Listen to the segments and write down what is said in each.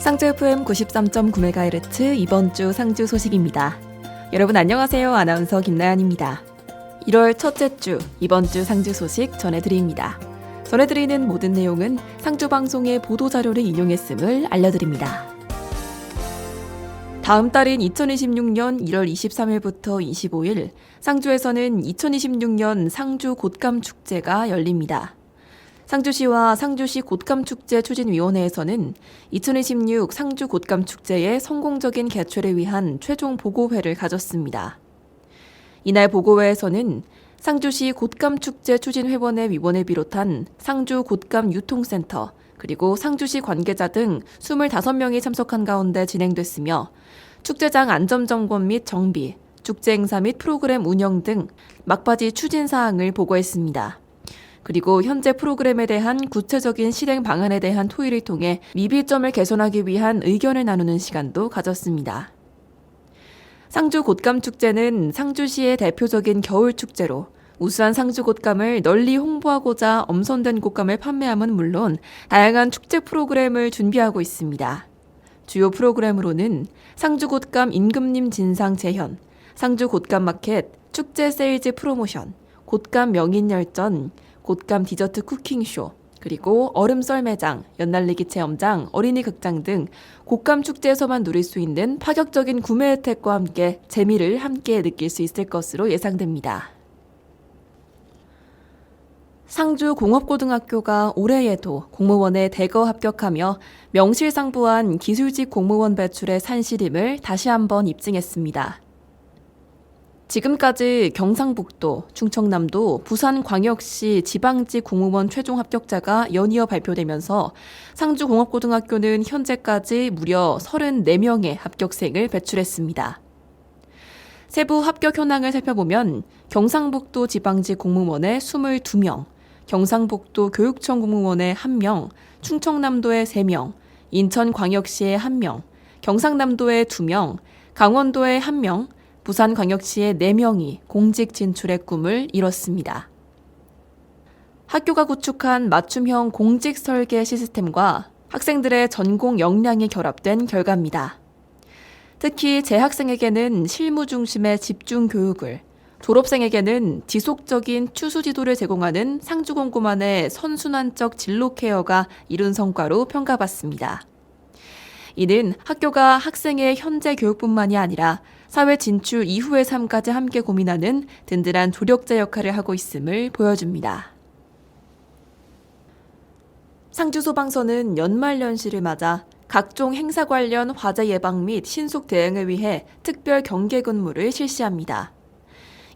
상주 FM 93.9MHz 이번 주 상주 소식입니다. 여러분 안녕하세요. 아나운서 김나연입니다. 1월 첫째 주 이번 주 상주 소식 전해드립니다. 전해드리는 모든 내용은 상주 방송의 보도자료를 인용했음을 알려드립니다. 다음 달인 2026년 1월 23일부터 25일 상주에서는 2026년 상주 곶감축제가 열립니다. 상주시와 상주시 곶감축제 추진위원회에서는 2026 상주 곶감축제의 성공적인 개최를 위한 최종 보고회를 가졌습니다. 이날 보고회에서는 상주시 곶감축제 추진회원회 위원을 비롯한 상주 곶감 유통센터 그리고 상주시 관계자 등 25명이 참석한 가운데 진행됐으며 축제장 안전점검 및 정비, 축제 행사 및 프로그램 운영 등 막바지 추진 사항을 보고했습니다. 그리고 현재 프로그램에 대한 구체적인 실행 방안에 대한 토의를 통해 미비점을 개선하기 위한 의견을 나누는 시간도 가졌습니다. 상주 곶감축제는 상주시의 대표적인 겨울축제로 우수한 상주 곶감을 널리 홍보하고자 엄선된 곶감을 판매함은 물론 다양한 축제 프로그램을 준비하고 있습니다. 주요 프로그램으로는 상주 곶감 임금님 진상 재현, 상주 곶감 마켓, 축제 세일즈 프로모션, 곶감 명인열전, 곶감 디저트 쿠킹쇼, 그리고 얼음 썰매장, 연날리기 체험장, 어린이 극장 등 곶감 축제에서만 누릴 수 있는 파격적인 구매 혜택과 함께 재미를 함께 느낄 수 있을 것으로 예상됩니다. 상주공업고등학교가 올해에도 공무원에 대거 합격하며 명실상부한 기술직 공무원 배출의 산실임을 다시 한번 입증했습니다. 지금까지 경상북도, 충청남도, 부산광역시 지방직 공무원 최종 합격자가 연이어 발표되면서 상주공업고등학교는 현재까지 무려 34명의 합격생을 배출했습니다. 세부 합격 현황을 살펴보면 경상북도 지방직 공무원의 22명, 경상북도 교육청 공무원의 1명, 충청남도의 3명, 인천광역시의 1명, 경상남도의 2명, 강원도의 1명, 부산광역시의 4명이 공직 진출의 꿈을 이뤘습니다. 학교가 구축한 맞춤형 공직 설계 시스템과 학생들의 전공 역량이 결합된 결과입니다. 특히 재학생에게는 실무 중심의 집중 교육을, 졸업생에게는 지속적인 추수 지도를 제공하는 상주공고만의 선순환적 진로 케어가 이룬 성과로 평가받습니다. 이는 학교가 학생의 현재 교육뿐만이 아니라 사회 진출 이후의 삶까지 함께 고민하는 든든한 조력자 역할을 하고 있음을 보여줍니다. 상주소방서는 연말연시를 맞아 각종 행사 관련 화재 예방 및 신속 대응을 위해 특별 경계 근무를 실시합니다.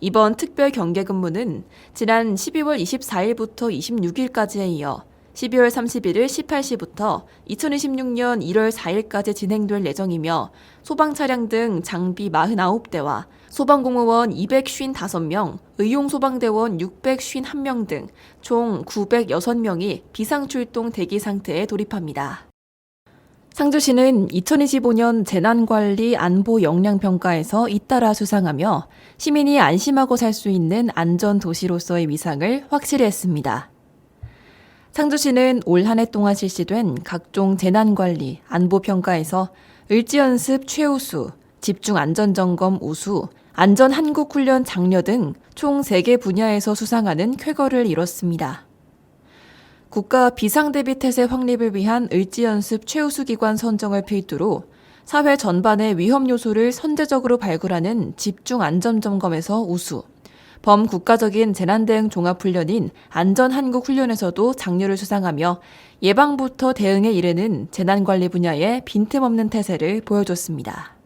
이번 특별 경계 근무는 지난 12월 24일부터 26일까지에 이어 12월 31일 18시부터 2026년 1월 4일까지 진행될 예정이며 소방 차량 등 장비 49대와 소방공무원 255명, 의용소방대원 651명 등 총 906명이 비상출동 대기 상태에 돌입합니다. 상주시는 2025년 재난관리 안보 역량평가에서 잇따라 수상하며 시민이 안심하고 살 수 있는 안전도시로서의 위상을 확실히 했습니다. 상주시는 올 한 해 동안 실시된 각종 재난관리, 안보평가에서 을지연습 최우수, 집중안전점검 우수, 안전한국훈련 장려 등 총 3개 분야에서 수상하는 쾌거를 이뤘습니다. 국가 비상대비태세 확립을 위한 을지연습 최우수기관 선정을 필두로 사회 전반의 위험 요소를 선제적으로 발굴하는 집중안전점검에서 우수, 범국가적인 재난대응 종합훈련인 안전한국훈련에서도 장려를 수상하며 예방부터 대응에 이르는 재난관리 분야에 빈틈없는 태세를 보여줬습니다.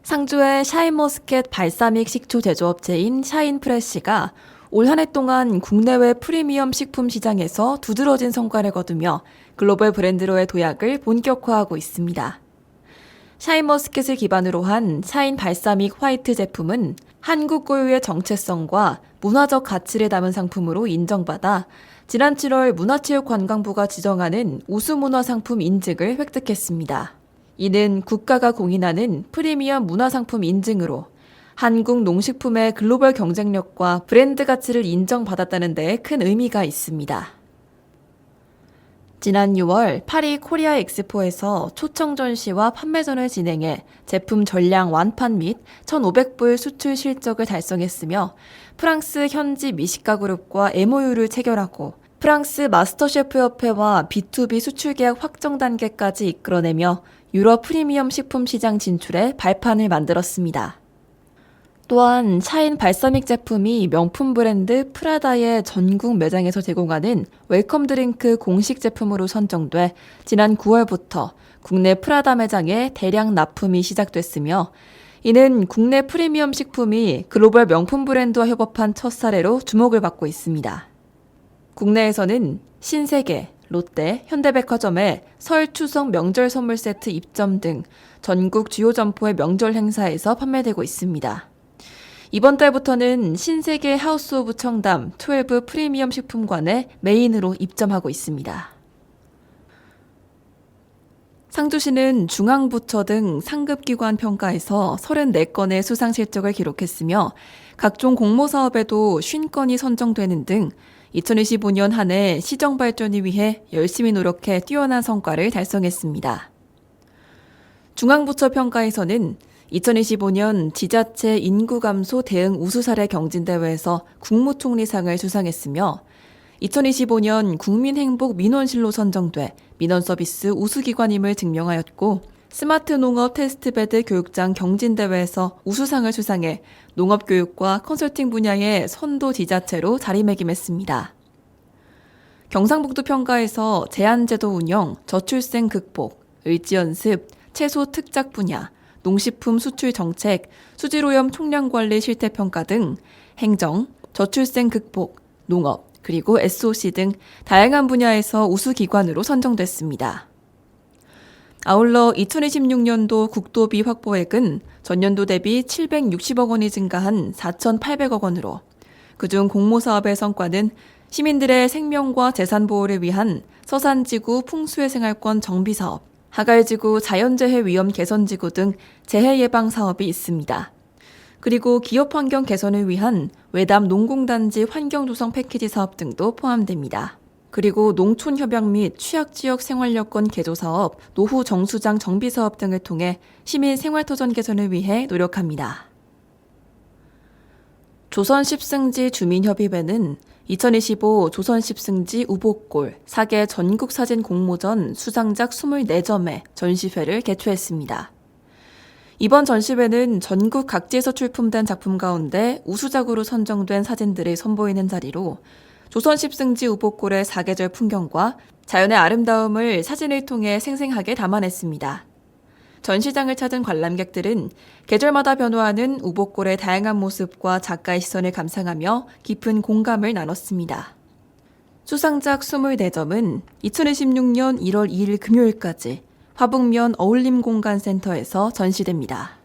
상주의 샤인머스켓 발사믹 식초 제조업체인 샤인프레시가 올 한 해 동안 국내외 프리미엄 식품 시장에서 두드러진 성과를 거두며 글로벌 브랜드로의 도약을 본격화하고 있습니다. 샤인머스켓을 기반으로 한 샤인 발사믹 화이트 제품은 한국 고유의 정체성과 문화적 가치를 담은 상품으로 인정받아 지난 7월 문화체육관광부가 지정하는 우수문화상품 인증을 획득했습니다. 이는 국가가 공인하는 프리미엄 문화상품 인증으로 한국 농식품의 글로벌 경쟁력과 브랜드 가치를 인정받았다는 데 큰 의미가 있습니다. 지난 6월 파리 코리아 엑스포에서 초청 전시와 판매전을 진행해 제품 전량 완판 및 1,500불 수출 실적을 달성했으며 프랑스 현지 미식가 그룹과 MOU를 체결하고 프랑스 마스터셰프 협회와 B2B 수출 계약 확정 단계까지 이끌어내며 유럽 프리미엄 식품 시장 진출에 발판을 만들었습니다. 또한 샤인 발사믹 제품이 명품 브랜드 프라다의 전국 매장에서 제공하는 웰컴 드링크 공식 제품으로 선정돼 지난 9월부터 국내 프라다 매장에 대량 납품이 시작됐으며 이는 국내 프리미엄 식품이 글로벌 명품 브랜드와 협업한 첫 사례로 주목을 받고 있습니다. 국내에서는 신세계, 롯데, 현대백화점의 설 추석 명절 선물 세트 입점 등 전국 주요 점포의 명절 행사에서 판매되고 있습니다. 이번 달부터는 신세계 하우스 오브 청담 12 프리미엄 식품관에 메인으로 입점하고 있습니다. 상주시는 중앙부처 등 상급기관 평가에서 34건의 수상 실적을 기록했으며 각종 공모사업에도 50건이 선정되는 등 2025년 한 해 시정 발전을 위해 열심히 노력해 뛰어난 성과를 달성했습니다. 중앙부처 평가에서는 2025년 지자체 인구 감소 대응 우수사례 경진대회에서 국무총리상을 수상했으며 2025년 국민행복 민원실로 선정돼 민원서비스 우수기관임을 증명하였고 스마트 농업 테스트베드 교육장 경진대회에서 우수상을 수상해 농업교육과 컨설팅 분야의 선도 지자체로 자리매김했습니다. 경상북도 평가에서 제한제도 운영, 저출생 극복, 의지연습, 채소 특작 분야, 농식품 수출 정책, 수질오염 총량 관리 실태평가 등 행정, 저출생 극복, 농업, 그리고 SOC 등 다양한 분야에서 우수기관으로 선정됐습니다. 아울러 2026년도 국도비 확보액은 전년도 대비 760억 원이 증가한 4,800억 원으로 그중 공모사업의 성과는 시민들의 생명과 재산 보호를 위한 서산지구 풍수해 생활권 정비사업, 하갈지구 자연재해 위험 개선지구 등 재해 예방 사업이 있습니다. 그리고 기업 환경 개선을 위한 외담 농공단지 환경조성 패키지 사업 등도 포함됩니다. 그리고 농촌협약 및 취약지역 생활여건 개조 사업, 노후 정수장 정비 사업 등을 통해 시민 생활터전 개선을 위해 노력합니다. 조선 10승지 주민협의회는 2025 조선 10승지 우복골 4개 전국 사진 공모전 수상작 24점의 전시회를 개최했습니다. 이번 전시회는 전국 각지에서 출품된 작품 가운데 우수작으로 선정된 사진들을 선보이는 자리로 조선 10승지 우복골의 사계절 풍경과 자연의 아름다움을 사진을 통해 생생하게 담아냈습니다. 전시장을 찾은 관람객들은 계절마다 변화하는 우복골의 다양한 모습과 작가의 시선을 감상하며 깊은 공감을 나눴습니다. 수상작 24점은 2026년 1월 2일 금요일까지 화북면 어울림공간센터에서 전시됩니다.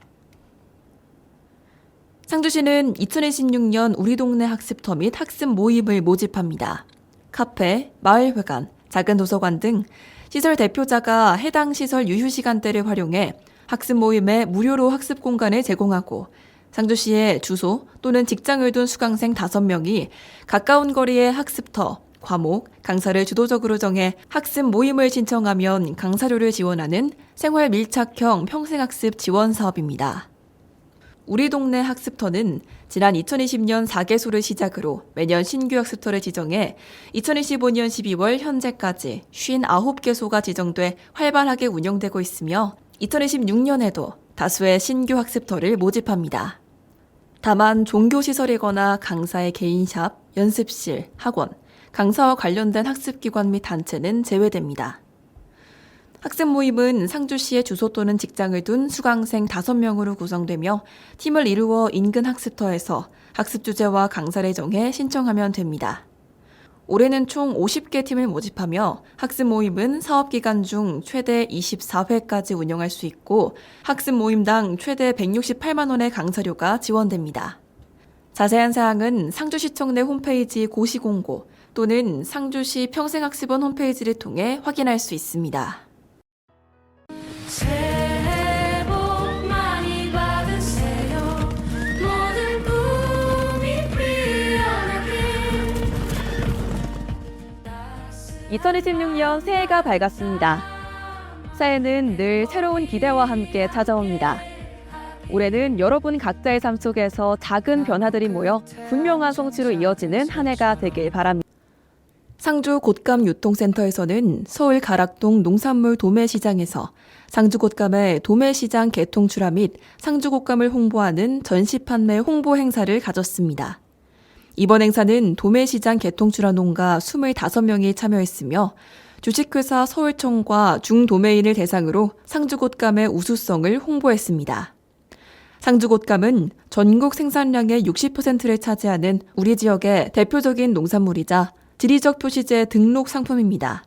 상주시는 2026년 우리 동네 학습터 및 학습 모임을 모집합니다. 카페, 마을회관, 작은 도서관 등 시설 대표자가 해당 시설 유휴 시간대를 활용해 학습 모임에 무료로 학습 공간을 제공하고 상주시의 주소 또는 직장을 둔 수강생 5명이 가까운 거리의 학습터, 과목, 강사를 주도적으로 정해 학습 모임을 신청하면 강사료를 지원하는 생활 밀착형 평생학습 지원 사업입니다. 우리 동네 학습터는 지난 2020년 4개소를 시작으로 매년 신규 학습터를 지정해 2025년 12월 현재까지 59개소가 지정돼 활발하게 운영되고 있으며 2026년에도 다수의 신규 학습터를 모집합니다. 다만 종교시설이거나 강사의 개인샵, 연습실, 학원, 강사와 관련된 학습기관 및 단체는 제외됩니다. 학습 모임은 상주시의 주소 또는 직장을 둔 수강생 5명으로 구성되며 팀을 이루어 인근 학습터에서 학습 주제와 강사를 정해 신청하면 됩니다. 올해는 총 50개 팀을 모집하며 학습 모임은 사업기간 중 최대 24회까지 운영할 수 있고 학습 모임당 최대 168만 원의 강사료가 지원됩니다. 자세한 사항은 상주시청 내 홈페이지 고시공고 또는 상주시 평생학습원 홈페이지를 통해 확인할 수 있습니다. 새해 복 많이 받으세요. 모든 꿈이 피어나길. 따스한 2026년 새해가 밝았습니다. 새해는 늘 새로운 기대와 함께 찾아옵니다. 올해는 여러분 각자의 삶 속에서 작은 변화들이 모여 분명한 성취로 이어지는 한 해가 되길 바랍니다. 상주 곶감 유통센터에서는 서울 가락동 농산물 도매시장에서 상주 곶감의 도매시장 개통 출하 및 상주 곶감을 홍보하는 전시 판매 홍보 행사를 가졌습니다. 이번 행사는 도매시장 개통 출하 농가 25명이 참여했으며 주식회사 서울청과 중도매인을 대상으로 상주 곶감의 우수성을 홍보했습니다. 상주 곶감은 전국 생산량의 60%를 차지하는 우리 지역의 대표적인 농산물이자 지리적 표시제 등록 상품입니다.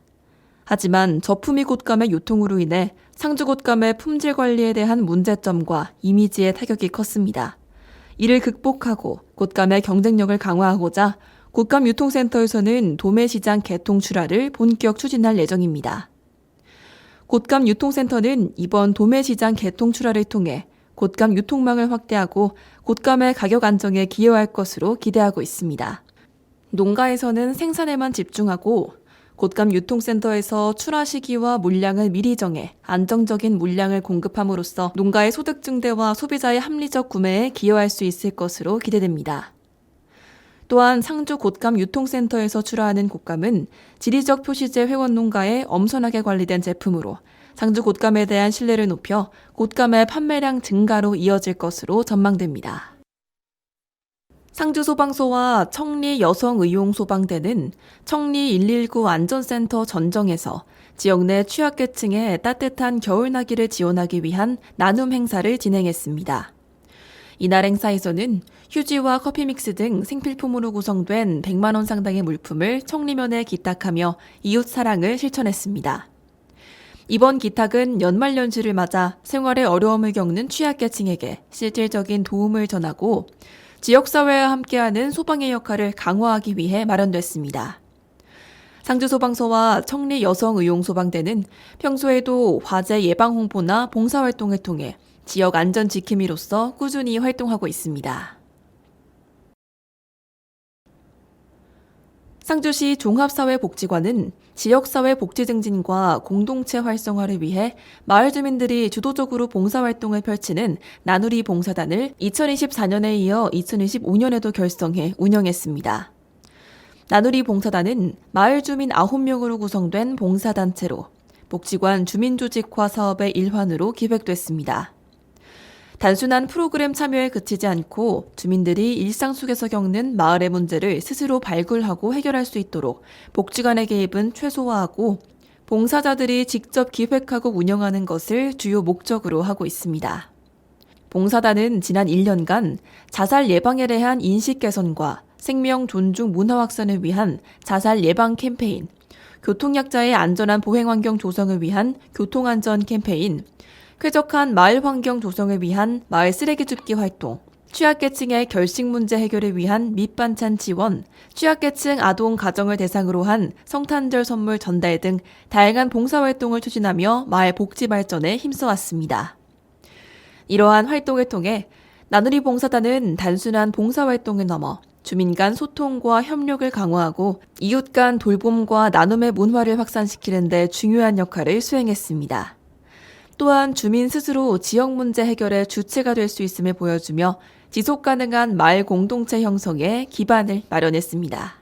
하지만 저품위 곶감의 유통으로 인해 상주 곶감의 품질 관리에 대한 문제점과 이미지에 타격이 컸습니다. 이를 극복하고 곶감의 경쟁력을 강화하고자 곶감 유통센터에서는 도매시장 개통 출하를 본격 추진할 예정입니다. 곶감 유통센터는 이번 도매시장 개통 출하를 통해 곶감 유통망을 확대하고 곶감의 가격 안정에 기여할 것으로 기대하고 있습니다. 농가에서는 생산에만 집중하고 곶감 유통센터에서 출하 시기와 물량을 미리 정해 안정적인 물량을 공급함으로써 농가의 소득 증대와 소비자의 합리적 구매에 기여할 수 있을 것으로 기대됩니다. 또한 상주 곶감 유통센터에서 출하하는 곶감은 지리적 표시제 회원 농가에 엄선하게 관리된 제품으로 상주 곶감에 대한 신뢰를 높여 곶감의 판매량 증가로 이어질 것으로 전망됩니다. 상주소방서와 청리여성의용소방대는 청리 119 안전센터 전정에서 지역 내 취약계층에 따뜻한 겨울나기를 지원하기 위한 나눔 행사를 진행했습니다. 이날 행사에서는 휴지와 커피 믹스 등 생필품으로 구성된 100만 원 상당의 물품을 청리면에 기탁하며 이웃 사랑을 실천했습니다. 이번 기탁은 연말연시를 맞아 생활에 어려움을 겪는 취약계층에게 실질적인 도움을 전하고 지역사회와 함께하는 소방의 역할을 강화하기 위해 마련됐습니다. 상주소방서와 청리여성의용소방대는 평소에도 화재 예방 홍보나 봉사활동을 통해 지역 안전 지킴이로서 꾸준히 활동하고 있습니다. 상주시 종합사회복지관은 지역사회 복지 증진과 공동체 활성화를 위해 마을 주민들이 주도적으로 봉사활동을 펼치는 나누리 봉사단을 2024년에 이어 2025년에도 결성해 운영했습니다. 나누리 봉사단은 마을 주민 9명으로 구성된 봉사단체로 복지관 주민조직화 사업의 일환으로 기획됐습니다. 단순한 프로그램 참여에 그치지 않고 주민들이 일상 속에서 겪는 마을의 문제를 스스로 발굴하고 해결할 수 있도록 복지관의 개입은 최소화하고 봉사자들이 직접 기획하고 운영하는 것을 주요 목적으로 하고 있습니다. 봉사단은 지난 1년간 자살 예방에 대한 인식 개선과 생명 존중 문화 확산을 위한 자살 예방 캠페인, 교통약자의 안전한 보행환경 조성을 위한 교통안전 캠페인, 쾌적한 마을 환경 조성을 위한 마을 쓰레기 줍기 활동, 취약계층의 결식 문제 해결을 위한 밑반찬 지원, 취약계층 아동 가정을 대상으로 한 성탄절 선물 전달 등 다양한 봉사활동을 추진하며 마을 복지 발전에 힘써왔습니다. 이러한 활동을 통해 나누리 봉사단은 단순한 봉사활동을 넘어 주민 간 소통과 협력을 강화하고 이웃 간 돌봄과 나눔의 문화를 확산시키는 데 중요한 역할을 수행했습니다. 또한 주민 스스로 지역 문제 해결의 주체가 될 수 있음을 보여주며 지속 가능한 마을 공동체 형성에 기반을 마련했습니다.